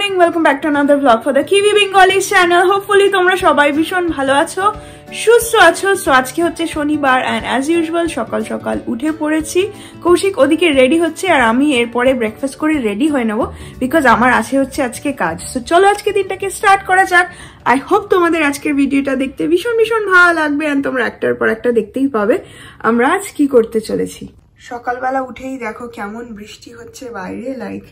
Morning, welcome back to another blog for the Kiwi Bengali channel. Hopefully তোমরা সবাই ভীষণ ভালো আছো, সুস্থ আছো। সো আজকে হচ্ছে শনিবার অ্যান্ড অ্যাজ ইউজুয়াল সকাল সকাল উঠে পড়েছি। কৌশিক ওদিকে রেডি হচ্ছে আর আমি এরপরে ব্রেকফাস্ট করে রেডি হয়ে নেবো, বিকজ আমার আছে হচ্ছে আজকে কাজ। সো চলো আজকে দিনটাকে স্টার্ট করা যাক। আই হোপ তোমাদের আজকের ভিডিওটা দেখতে ভীষণ ভীষণ ভালো লাগবে অ্যান্ড তোমরা একটার পর একটা দেখতেই পাবে আমরা আজ কি করতে চলেছি। সকালবেলা উঠেই দেখো কেমন বৃষ্টি হচ্ছে বাইরে, লাইক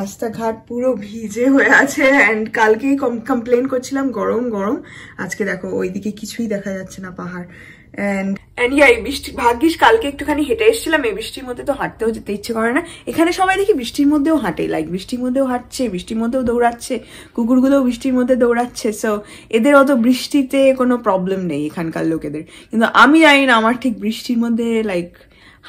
রাস্তাঘাট পুরো ভিজে হয়ে আছে। অ্যান্ড কালকেই কমপ্লেন করছিলাম গরম গরম, আজকে দেখো ওইদিকে কিছুই দেখা যাচ্ছে না, পাহাড়। অ্যান্ড এই বৃষ্টি, ভাগ্যিস কালকে একটুখানি হেঁটে এসেছিলাম। এই বৃষ্টির মধ্যে তো হাঁটতেও যেতে ইচ্ছে করে না। এখানে সবাই দেখি বৃষ্টির মধ্যেও হাঁটে, লাইক বৃষ্টির মধ্যেও হাঁটছে, বৃষ্টির মধ্যেও দৌড়াচ্ছে, কুকুরগুলোও বৃষ্টির মধ্যে দৌড়াচ্ছে। সো এদের অত বৃষ্টিতে কোনো প্রবলেম নেই এখানকার লোকেদের, কিন্তু আমি জানি না, আমার ঠিক বৃষ্টির মধ্যে লাইক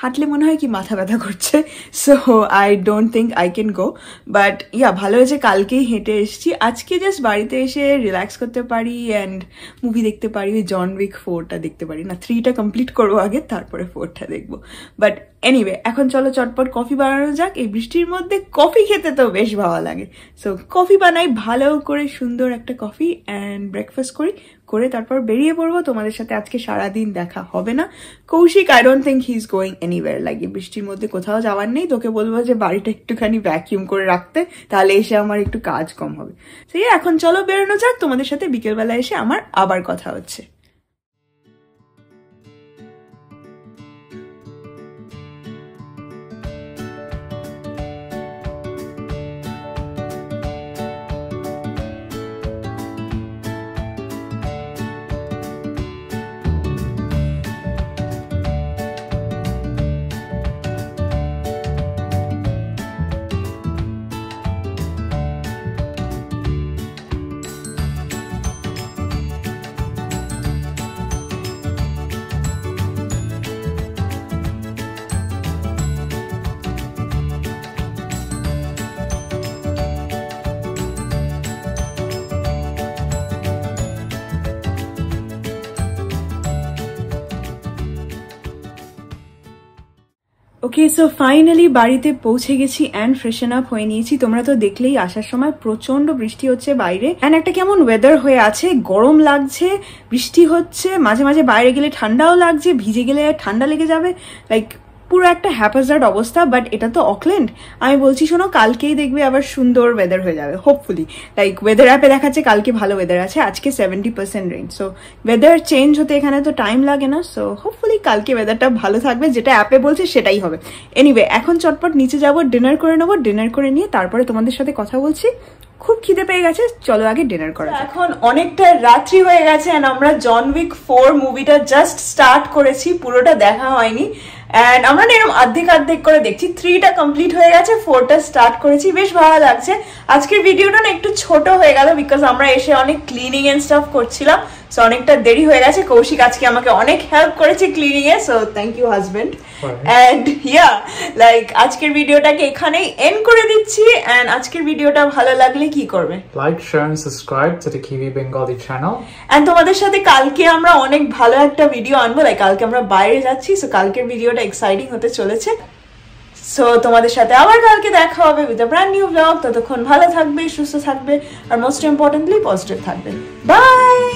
হাঁটলে মনে হয় কি মাথা ব্যথা করছে। So I don't think I can go. But ভালো হয়েছে কালকেই হেঁটে এসেছি। আজকে জাস্ট বাড়িতে এসে রিল্যাক্স করতে পারি অ্যান্ড মুভি দেখতে পারি। জন উইক 4টা দেখতে পারি না, 3টা কমপ্লিট করবো আগে, তারপরে 4টা দেখবো। বাট এনিওয়ে এখন চলো চটপট কফি বানানো যাক। এই বৃষ্টির মধ্যে কফি খেতে তো বেশ ভালো লাগে। সো কফি বানাই ভালো করে, সুন্দর একটা কফি, অ্যান্ড ব্রেকফাস্ট করে তারপর বেরিয়ে পড়বো। তোমাদের সাথে আজকে সারাদিন দেখা হবে না। Koushik I don't think he is going anywhere, like বৃষ্টির মধ্যে কোথাও যাওয়ার নেই। তোকে বলবো যে বাড়িটা একটুখানি ভ্যাকিউম করে রাখতে, তাহলে এসে আমার একটু কাজ কম হবে। সেই এখন চলো বেরোনো যাক। তোমাদের সাথে বিকেলবেলা এসে আমার আবার কথা হচ্ছে। ওকে, সো ফাইনালি বাড়িতে পৌঁছে গেছি অ্যান্ড ফ্রেশন আপ হয়ে নিয়েছি। তোমরা তো দেখলেই আসার সময় প্রচন্ড বৃষ্টি হচ্ছে বাইরে, অ্যান্ড একটা কেমন ওয়েদার হয়ে আছে, গরম লাগছে, বৃষ্টি হচ্ছে, মাঝে মাঝে বাইরে গেলে ঠান্ডাও লাগছে, ভিজে গেলে ঠান্ডা লেগে যাবে, লাইক পুরো একটা হ্যাপাজার্ড অবস্থা। বাট এটা তো অকল্যান্ড, আমি বলছি শোনো কালকেই দেখবে আবার সুন্দর ওয়েদার হয়ে যাবে হোপফুলি। লাইক ওয়েদার অ্যাপে দেখাচ্ছে কালকে ভালো ওয়েদার আছে, আজকে 70% রেঞ্জ। সো ওয়েদার চেঞ্জ হতে এখানে তো টাইম লাগে না। সো হোপফুলি কালকে ওয়েদারটা ভালো থাকবে, যেটা অ্যাপে বলছে সেটাই হবে। এনিওয়ে এখন চটপট নিচে যাবো, ডিনার করে নেবো। ডিনার করে নিয়ে তারপরে তোমাদের সাথে কথা বলছি। খুব খিদে পেয়ে গেছে, চলো আগে ডিনার করা। এখন অনেকটা রাত্রি হয়ে গেছে অ্যান্ড আমরা জন উইক 4 মুভিটা জাস্ট স্টার্ট করেছি, পুরোটা দেখা হয়নি। অ্যান্ড আমরা এরকম অর্ধেক করে দেখছি। 3টা কমপ্লিট হয়ে গেছে, 4টা স্টার্ট করেছি, বেশ ভালো লাগছে। আজকের ভিডিওটা না একটু ছোট হয়ে গেল, বিকজ আমরা এসে অনেক ক্লিনিং এন্ড স্টাফ করছিলাম। সো অনেকটা দেরি হয়ে গেছে। কৌশিক আজকে আমাকে অনেক হেল্প করেছে ক্লিনিং এ, so thank you husband. And like আজকের ভিডিওটাকে এখানেই এন্ড করে দিচ্ছি। অ্যান্ড আজকের ভিডিওটা ভালো লাগলে কি করবে? Like, share and subscribe to the Kiwi Bengali channel. And তোমাদের সাথে কালকে আমরা অনেক ভালো একটা ভিডিও আনবো, লাইক কালকে আমরা বাইরে যাচ্ছি। সো কালকের ভিডিওটা এক্সাইটিং হতে চলেছে। সো তোমাদের সাথে আবার কালকে দেখা হবে with a brand new blog. ততক্ষণ ভালো থাকবে, সুস্থ থাকবে, আর মোস্ট ইম্পর্টেন্টলি পজিটিভ থাকবে। বাই।